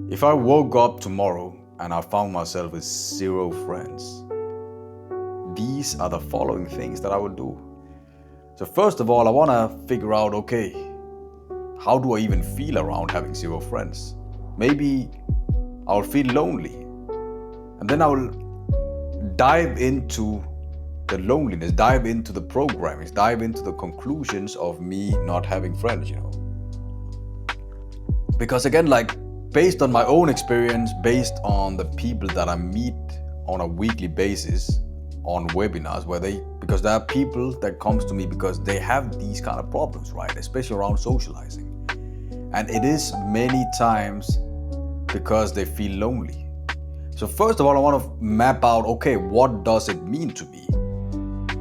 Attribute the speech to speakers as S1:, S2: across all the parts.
S1: If I woke up tomorrow and I found myself with zero friends, these are the following things that I will do. So first of all, I want to figure out, okay, how do I even feel around having zero friends? Maybe I'll feel lonely. And then I'll dive into the loneliness, dive into the programming, dive into the conclusions of me not having friends. Because again, like based on my own experience, based on the people that I meet on a weekly basis on webinars, because there are people that comes to me because they have these kind of problems, right? Especially around socializing. And it is many times because they feel lonely. So first of all, I want to map out, okay, what does it mean to me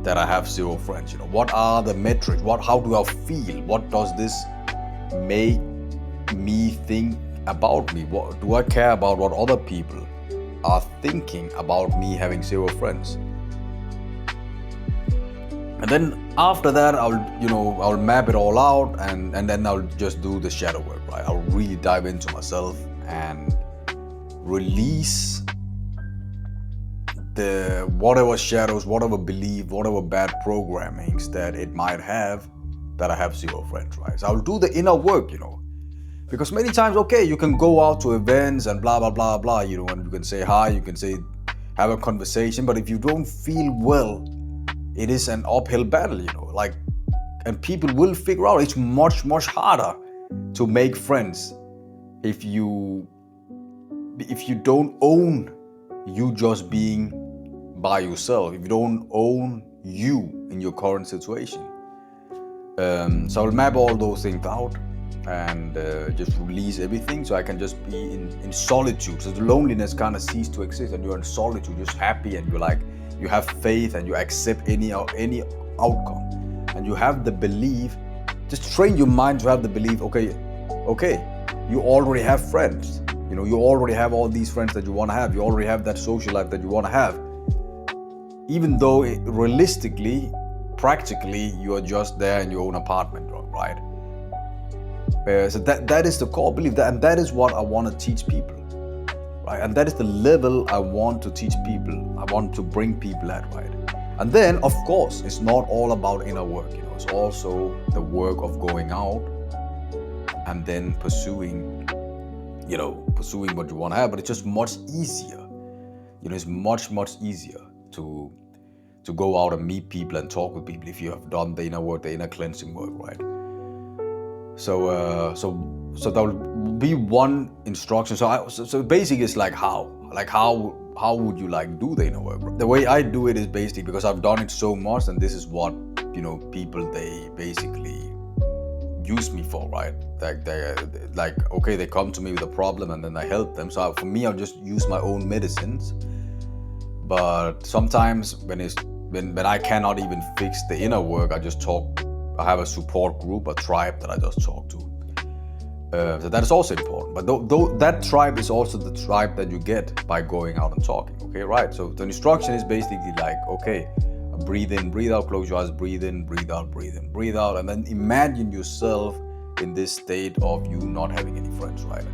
S1: that I have zero friends? What are the metrics? How do I feel? What does this make me think about me? What do I care about what other people are thinking about me having zero friends? And then after that, I'll map it all out, and then I'll just do the shadow work, right? I'll really dive into myself and release the whatever shadows, whatever belief, whatever bad programmings that it might have that I have zero friends, right? So I'll do the inner work, because many times, okay, you can go out to events and blah, blah, blah, blah, and you can say hi, you can have a conversation, but if you don't feel well, it is an uphill battle, and people will figure out it's much, much harder to make friends if you don't own you just being by yourself, if you don't own you in your current situation. So I'll map all those things out and just release everything so I can just be in solitude. So the loneliness kind of cease to exist and you're in solitude, just happy, and you have faith and you accept any outcome. And you have the belief, just train your mind to have the belief, okay, you already have friends. You already have all these friends that you want to have. You already have that social life that you want to have. Even though realistically, practically, you are just there in your own apartment, right? So that is the core belief, and that is what I want to teach people, right? And that is the level I want to teach people. I want to bring people at, right? And then, of course, it's not all about inner work. It's also the work of going out and then pursuing what you want to have. But it's just much easier. It's much, much easier to go out and meet people and talk with people if you have done the inner work, the inner cleansing work, right? So that will be one instruction. So basically, it's like how would you do the inner work? The way I do it is basically because I've done it so much, and this is what people, they basically use me for, right? They come to me with a problem and then I help them. So for me, I'll just use my own medicines. But sometimes when I cannot even fix the inner work, I have a support group, a tribe that I just talk to. So that is also important. But that tribe is also the tribe that you get by going out and talking. Okay, right? So the instruction is basically okay, breathe in, breathe out, close your eyes, breathe in, breathe out, breathe in, breathe out, and then imagine yourself in this state of you not having any friends, right?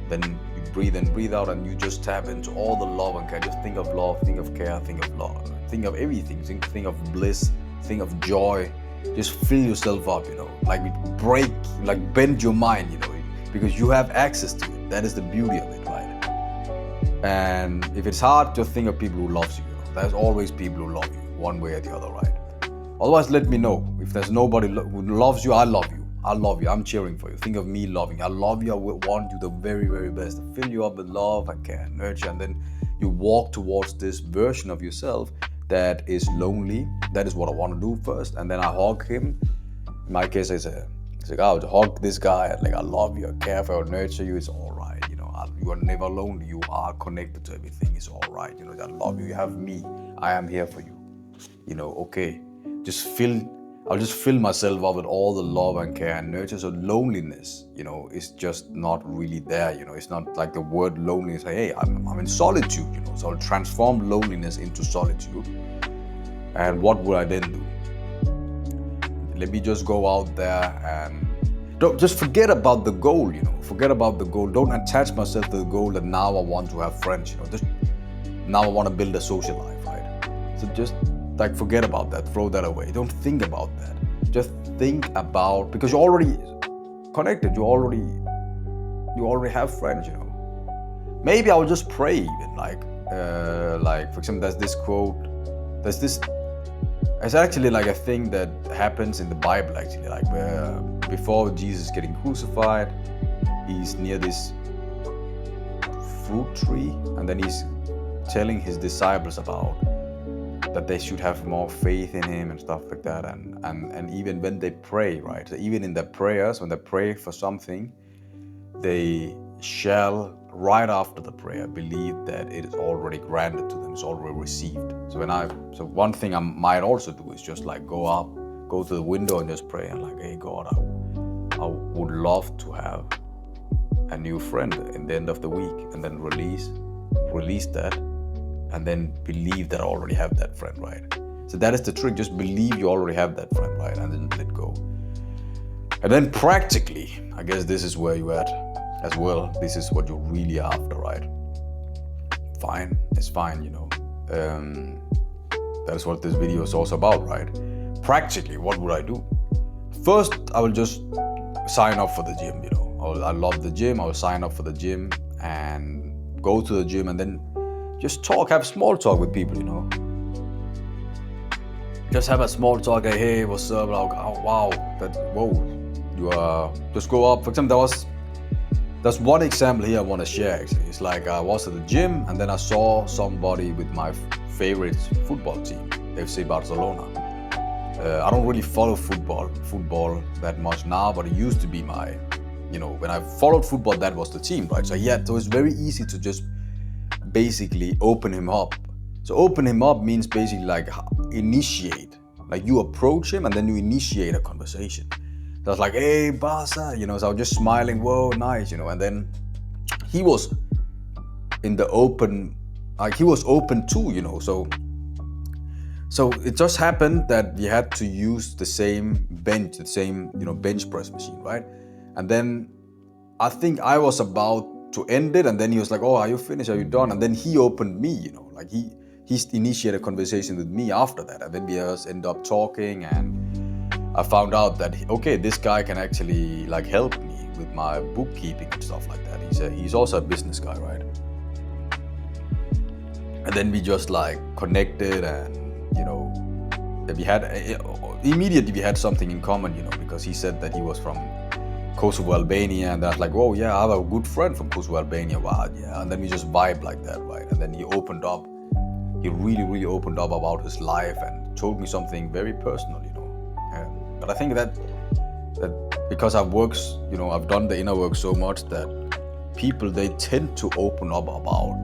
S1: Then you breathe in, breathe out, and you just tap into all the love and care. Just think of love, think of care, think of love, think of everything, think of bliss, think of joy. Just fill yourself up, bend your mind, because you have access to it. That is the beauty of it, right? And if it's hard, just think of people who loves you. There's always people who love you, one way or the other, right? Otherwise, let me know. If there's nobody who loves you, I love you. I love you. I'm cheering for you. Think of me loving you. I love you. I want you the very, very best. To fill you up with love and care and nurture. And then you walk towards this version of yourself that is lonely. That is what I want to do first. And then I hug him. In my case, it's like, I'll hug this guy. I love you. I care for you. I nurture you. It's all right. You are never lonely. You are connected to everything. It's all right. I love you. You have me. I am here for you. Okay. I'll just fill myself up with all the love and care and nurture. So loneliness, is just not really there. It's not like the word loneliness. Hey, I'm in solitude. So I'll transform loneliness into solitude. And what would I then do? Let me just go out there and Don't just forget about the goal, forget about the goal. Don't attach myself to the goal that now I want to have friends, just now I want to build a social life, right? So just like forget about that, throw that away. Don't think about that. Just think about, because you're already connected, you already have friends, Maybe I'll just pray even, like for example, there's this quote, it's actually like a thing that happens in the Bible, actually, like where before Jesus getting crucified, he's near this fruit tree, and then he's telling his disciples about that they should have more faith in him and stuff like that, and even when they pray, right? So even in their prayers, when they pray for something, they shall, right after the prayer, believe that it is already granted to them, it's already received. So one thing I might also do is just like go to the window and just pray and like, hey God, I would love to have a new friend in the end of the week, and then release that, and then believe that I already have that friend, right? So that is the trick. Just believe you already have that friend, right? And then let go. And then practically, I guess this is where you're at as well. This is what you're really after, right? Fine, it's fine, that is what this video is also about, right? Practically, what would I do? First, I will just sign up for the gym, I love the gym. I will sign up for the gym and go to the gym, and then just have small talk with people, Just have a small talk, like, hey, what's up? Like, oh, wow, you just go up. For example, there's one example here I want to share, actually. It's like I was at the gym, and then I saw somebody with my favorite football team, FC Barcelona. I don't really follow football that much now, but it used to be my, when I followed football, that was the team, right? So it's very easy to just basically open him up. So open him up means basically like initiate, like you approach him and then you initiate a conversation. So I was like, hey, Barca, so I was just smiling, whoa, nice, and then he was in the open, like he was open too, so it just happened that we had to use the same bench, bench press machine, right? And then I think I was about to end it, and then he was like, oh, are you finished? Are you done? And then he opened me, like he initiated a conversation with me after that. And then we just end up talking, and I found out that, okay, this guy can actually like help me with my bookkeeping and stuff like that. He's also a business guy, right? And then we just like connected, and we had immediately we had something in common, because he said that he was from Kosovo, Albania, and I was like, whoa, yeah, I have a good friend from Kosovo, Albania. Wow, yeah. And then we just vibe like that, right? And then he opened up. He really, really opened up about his life and told me something very personal, But I think that because I've done the inner work so much, that people, they tend to open up about,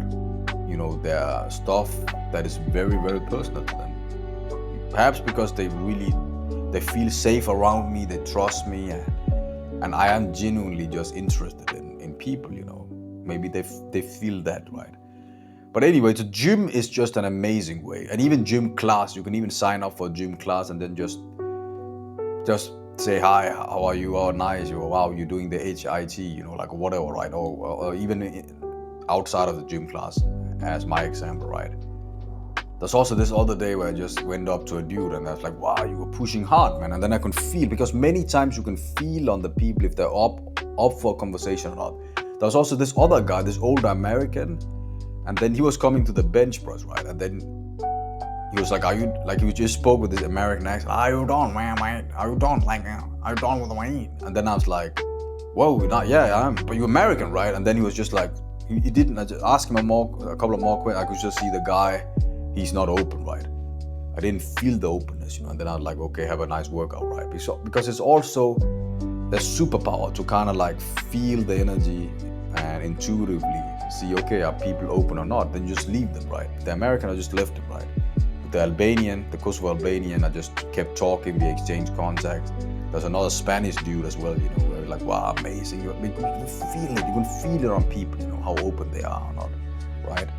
S1: their stuff that is very, very personal to them. Perhaps because they feel safe around me, they trust me, and I am genuinely just interested in people, Maybe they feel that, right? But anyway, the gym is just an amazing way. And even gym class, you can even sign up for a gym class and then just say, hi, how are you? Oh, nice. Wow, you're doing the HIIT, like whatever, right? Or even outside of the gym class, as my example, right? There's also this other day where I just went up to a dude and I was like, wow, you were pushing hard, man. And then I can feel, because many times you can feel on the people if they're up for a conversation or not. There was also this other guy, this older American, and then he was coming to the bench press, right? And then he was like, he just spoke with this American accent, are you done, man, mate? Are you done? Like, are you done with the weight? And then I was like, whoa, yeah, I am, but you're American, right? And then he was just like, he didn't, I just asked him a couple of more questions. I could just see the guy, he's not open, right? I didn't feel the openness, and then I was like, okay, have a nice workout, right? Because it's also a superpower to kind of like feel the energy and intuitively see, okay, are people open or not? Then just leave them, right? The American, I just left them, right? With the Kosovo Albanian, I just kept talking, we exchanged contacts. There's another Spanish dude as well, where you're like, wow, amazing. You can feel it, you can feel it on people, how open they are or not, right?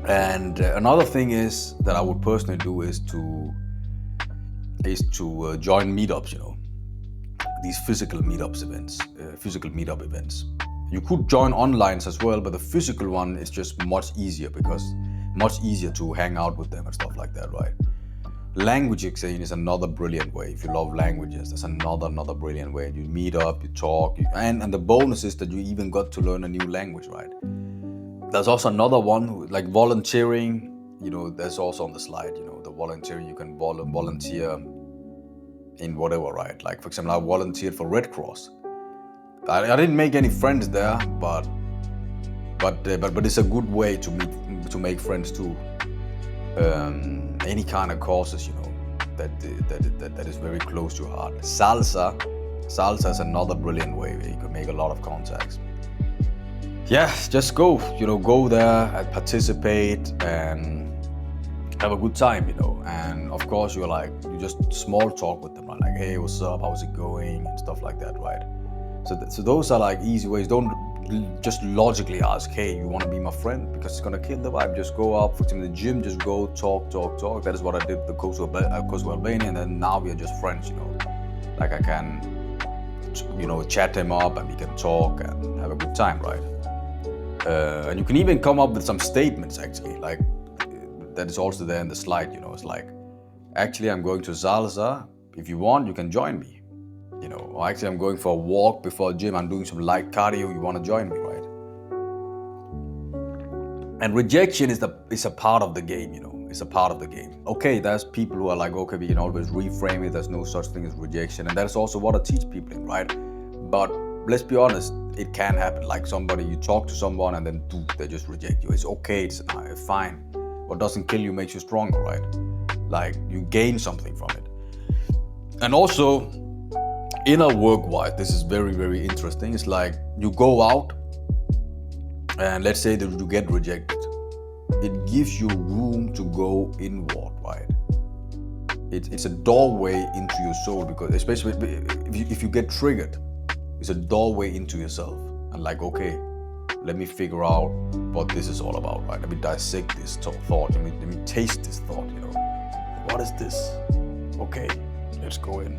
S1: And another thing is that I would personally do is to join meetups, these physical meetup events. You could join online as well, but the physical one is just much easier because much easier to hang out with them and stuff like that, right? Language exchange is another brilliant way. If you love languages, that's another brilliant way. You meet up, you talk, and the bonus is that you even got to learn a new language, right? There's also another one like volunteering. There's also on the slide. The volunteering, you can volunteer in whatever, right? Like for example, I volunteered for Red Cross. I didn't make any friends there, but it's a good way to make friends too. Any kind of causes, that is very close to your heart. Salsa is another brilliant way where you can make a lot of contacts. Yeah, just go there and participate and have a good time, and of course you just small talk with them, right? Like, hey, what's up, how's it going, and stuff like that, right? So those are like easy ways. Don't just logically ask, hey, you want to be my friend, because it's gonna kill the vibe. Just go up, for example, in the gym, just go talk. That is what I did with the Kosovo Albania, and then now we are just friends, like I can chat him up and we can talk and have a good time, right? And you can even come up with some statements, actually, like that is also there in the slide. It's like, actually, I'm going to Salsa. If you want, you can join me. Or actually, I'm going for a walk before gym. I'm doing some light cardio. You want to join me, right? And rejection is a part of the game. It's a part of the game. Okay, there's people who are like, okay, we can always reframe it. There's no such thing as rejection, and that's also what I teach people in, right? But let's be honest, it can happen. Like you talk to someone and then they just reject you. It's okay. It's fine. What doesn't kill you makes you stronger, right? Like you gain something from it. And also, inner work-wise, this is very, very interesting. It's like you go out and let's say that you get rejected. It gives you room to go inward, right? It's a doorway into your soul, because especially if you get triggered, it's a doorway into yourself. And like, okay, let me figure out what this is all about, right? Let me dissect this thought. Let me taste this thought, What is this? Okay, let's go in.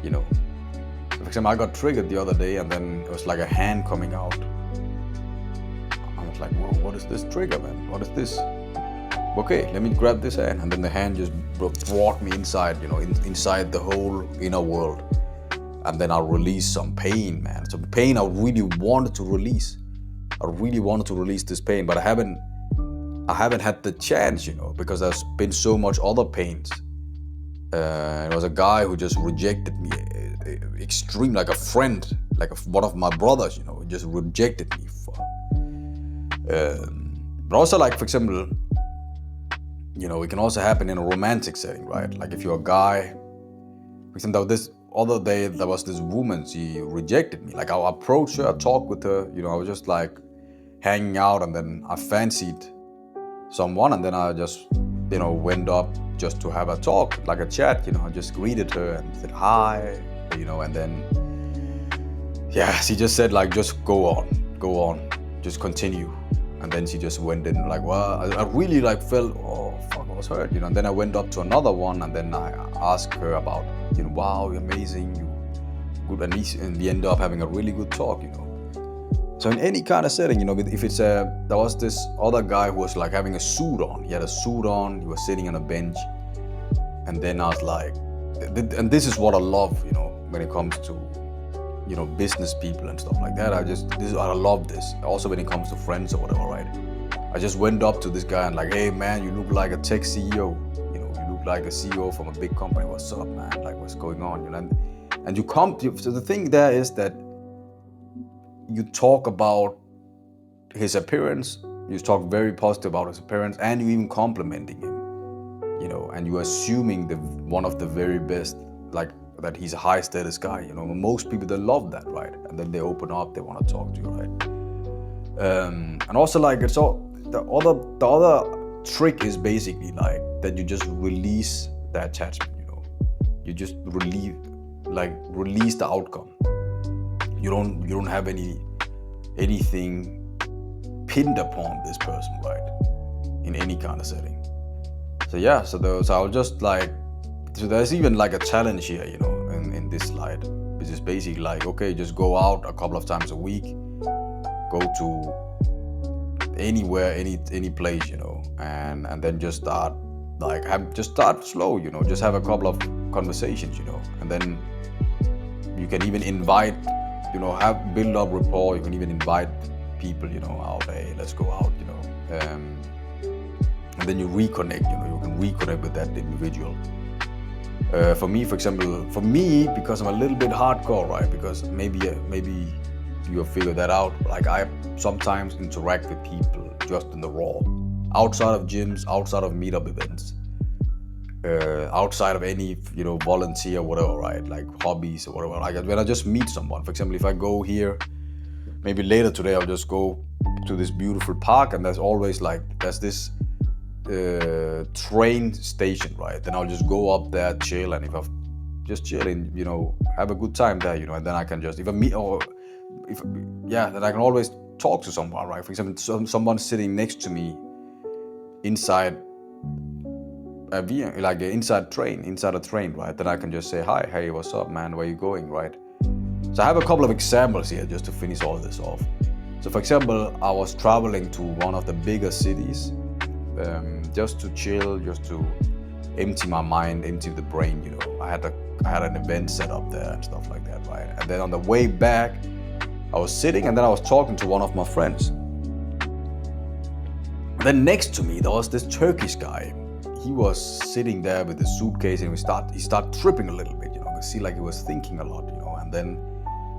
S1: For example, I got triggered the other day, and then it was like a hand coming out. I was like, whoa, what is this trigger, man? What is this? Okay, let me grab this hand. And then the hand just brought me inside, inside the whole inner world. And then I released some pain, man. Some pain I really wanted to release. I really wanted to release this pain, but I haven't had the chance, because there's been so much other pains. It was a guy who just rejected me, extreme, like a friend, like one of my brothers, just rejected me. But also, like, for example, it can also happen in a romantic setting, right? Like if you're a guy, for example, this other day there was this woman, she rejected me. Like I approached her, I talked with her, I was just like hanging out, and then I fancied someone, and then I just, went up just to have a talk, like a chat, I just greeted her and said hi, and then, yeah, she just said like, just go on, just continue. And then she just went in like, well, I really like felt, oh fuck, I was hurt, and then I went up to another one, and then I asked her about, wow, you're amazing, you good, and we ended up having a really good talk, So in any kind of setting, if it's there was this other guy who was like having a suit on. He had a suit on, he was sitting on a bench. And then I was like, and this is what I love, when it comes to, business people and stuff like that. I love this. Also when it comes to friends or whatever, right? I just went up to this guy and like, hey man, you look like a tech CEO. You look like a CEO from a big company. What's up, man? Like, what's going on? And you come to, so the thing there is that you talk about his appearance, you talk very positive about his appearance, and you even complimenting him, and you assuming one of the very best, like that he's a high status guy, most people, they love that, right? And then they open up, they want to talk to you, right? And also like, it's all, the other trick is basically like that you just release the attachment, you just release the outcome. You don't have anything pinned upon this person, right? In any kind of setting. So I'll just like, so there's even like a challenge here, in this slide, is basically like, okay, just go out a couple of times a week, go to anywhere, any place, and then just start start slow, just have a couple of conversations, and then you can even invite, build up rapport. You can even invite people, out, hey, let's go out, and then you reconnect, you can reconnect with that individual. For me, for example, because I'm a little bit hardcore, right? Because maybe you have figured that out. Like, I sometimes interact with people just in the raw, outside of gyms, outside of meetup events, outside of any, volunteer, whatever, right? Like hobbies or whatever. Like when I just meet someone, for example, if I go here, maybe later today, I'll just go to this beautiful park, and there's this train station, right? Then I'll just go up there, chill, and if I'm just chilling, have a good time there, and then I can just, then I can always talk to someone, right? For example, someone sitting next to me inside inside a train, right? Then I can just say, hi, hey, what's up, man? Where you going, right? So I have a couple of examples here just to finish all this off. So for example, I was traveling to one of the bigger cities, just to chill, just to empty my mind, empty the brain, I had an event set up there and stuff like that, right? And then on the way back, I was sitting and then I was talking to one of my friends. And then next to me, there was this Turkish guy. He was sitting there with his suitcase, and he started tripping a little bit, I could see like he was thinking a lot, and then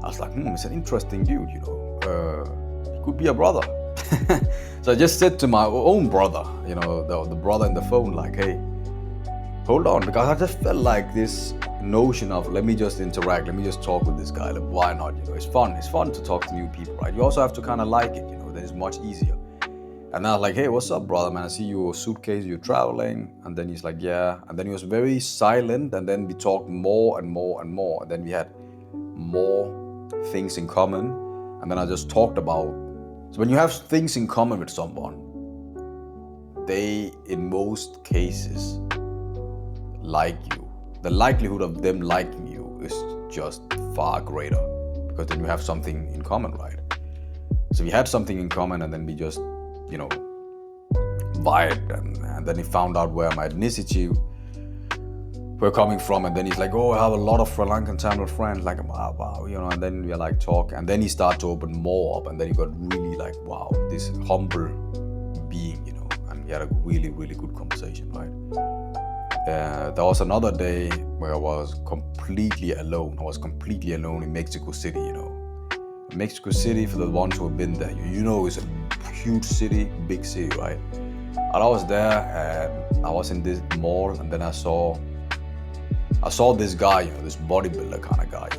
S1: I was like, it's an interesting dude, he could be a brother. So I just said to my own brother, the brother in the phone, like, hey, hold on, because I just felt like this notion of, let me just interact, let me just talk with this guy, like, why not, it's fun to talk to new people, right? You also have to kind of like it, then it's much easier. And I was like, hey, what's up, brother, man? I see your suitcase, you're traveling. And then he's like, yeah. And then he was very silent, and then we talked more and more and more. And then we had more things in common. And then I just talked about, so when you have things in common with someone, they, in most cases, like you. The likelihood of them liking you is just far greater, because then you have something in common, right? So we had something in common, and then we just, vibed, and then he found out where my ethnicity were coming from, and then he's like, oh, I have a lot of Sri Lankan Tamil friends, like, wow, and then we are like talk, and then he started to open more up, and then he got really like, wow, this humble being, and we had a really, really good conversation, right? There was another day where I was completely alone. In Mexico City, Mexico City, for the ones who have been there, is a huge city, big city, right? And I was there, and I was in this mall, and then I saw this guy, this bodybuilder kind of guy,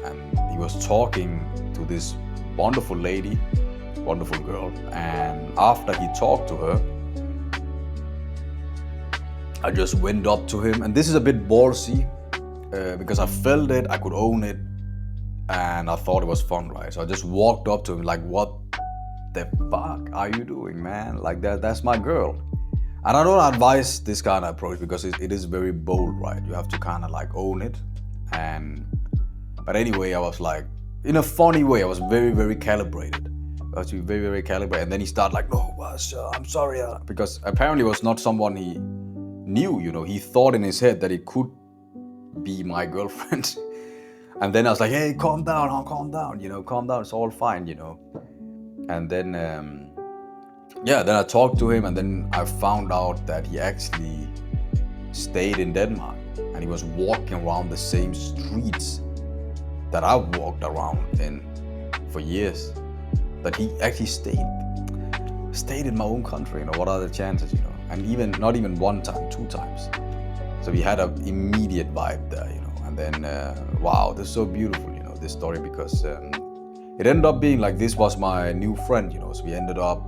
S1: and he was talking to this wonderful lady, wonderful girl, and after he talked to her, I just went up to him, and this is a bit ballsy, because I felt it, I could own it, and I thought it was fun, right? So I just walked up to him like, what the fuck are you doing, man? Like, that's my girl. And I don't advise this kind of approach, because it is very bold, right? You have to kind of like own it. But anyway, I was like, in a funny way, I was very, very calibrated. And then he started like, no, I'm sorry. Because apparently it was not someone he knew, He thought in his head that it could be my girlfriend. And then I was like, hey, calm down, calm down, it's all fine, And then, then I talked to him, and then I found out that he actually stayed in Denmark, and he was walking around the same streets that I walked around in for years. That he actually stayed in my own country, what are the chances, And not even one time, 2 times. So we had an immediate vibe there, And then, wow, this is so beautiful, this story, because it ended up being like, this was my new friend, So we ended up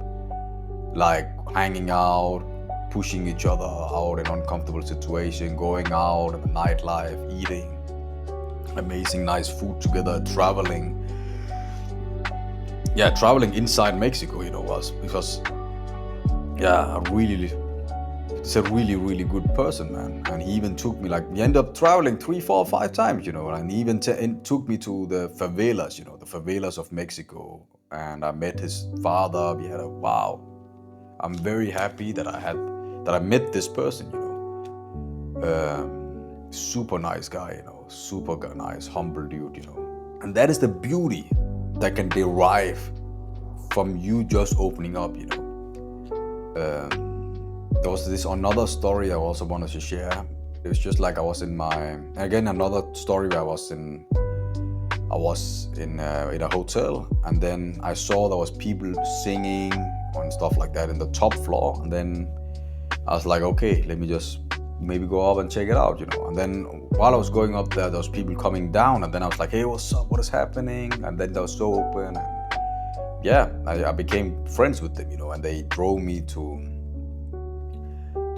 S1: like hanging out, pushing each other out in uncomfortable situation, going out in the nightlife, eating amazing nice food together, traveling. Yeah, traveling inside Mexico, was because, I really he's a really, really good person, man. And he even took me, like, we ended up traveling 3, 4, 5 times, and he even took me to the favelas, the favelas of Mexico. And I met his father. We had a wow. I'm very happy that I met this person, super nice guy, super nice, humble dude, And that is the beauty that can derive from you just opening up, There was this another story I also wanted to share. It was just like I was in another story where I was in a hotel, and then I saw there was people singing and stuff like that in the top floor, and then I was like, okay, let me just maybe go up and check it out, And then while I was going up there was people coming down, and then I was like, hey, what's up? What is happening? And then they were so open, and yeah, I became friends with them, and they drove me to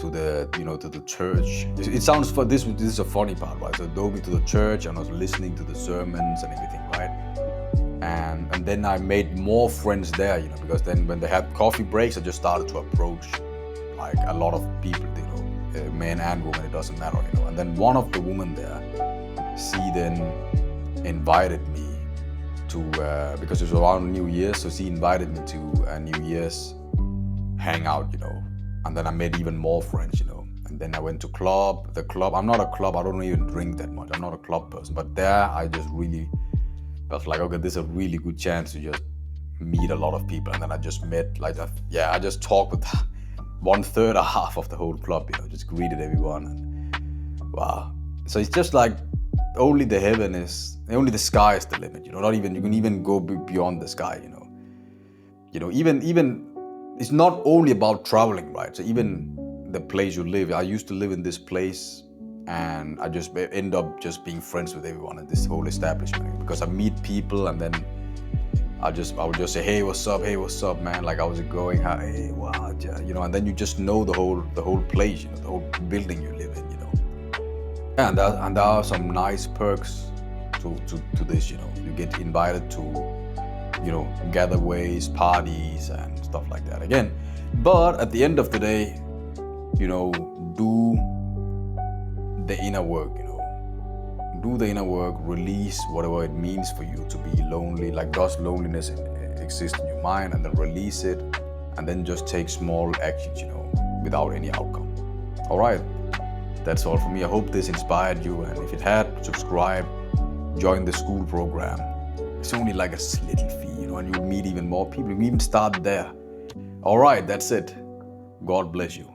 S1: the church. It sounds for this is a funny part, right? So they drove me to the church, and I was listening to the sermons and everything, right? And then I made more friends there, because then when they had coffee breaks, I just started to approach like a lot of people, men and women, it doesn't matter, And then one of the women there, she then invited me to because it was around New Year's, so she invited me to a New Year's hangout, And then I made even more friends, And then I went to the club. I'm not a club. I don't even drink that much. I'm not a club person. But there, I was like, okay, this is a really good chance to just meet a lot of people. And then I just met, I just talked with 1/3 or half of the whole club, just greeted everyone. And wow. So it's just like only the sky is the limit, Not even, you can even go beyond the sky, Even it's not only about traveling, right? So even the place you live, I used to live in this place, and I just end up just being friends with everyone in this whole establishment, because I meet people, and then I would just say, hey, what's up, man? Like, how's it going? Hey, wow, and then you just know the whole place, the whole building you live in, And there are some nice perks to this, You get invited to, getaways, parties, and stuff like that. Again, but at the end of the day, do the inner work, Do the inner work, release whatever it means for you to be lonely. Like, does loneliness exist in your mind? And then release it, and then just take small actions, without any outcome. All right, that's all for me. I hope this inspired you, and if it had, subscribe, join the school program. It's only like a little fee, and you'll meet even more people. You can even start there. All right, that's it. God bless you.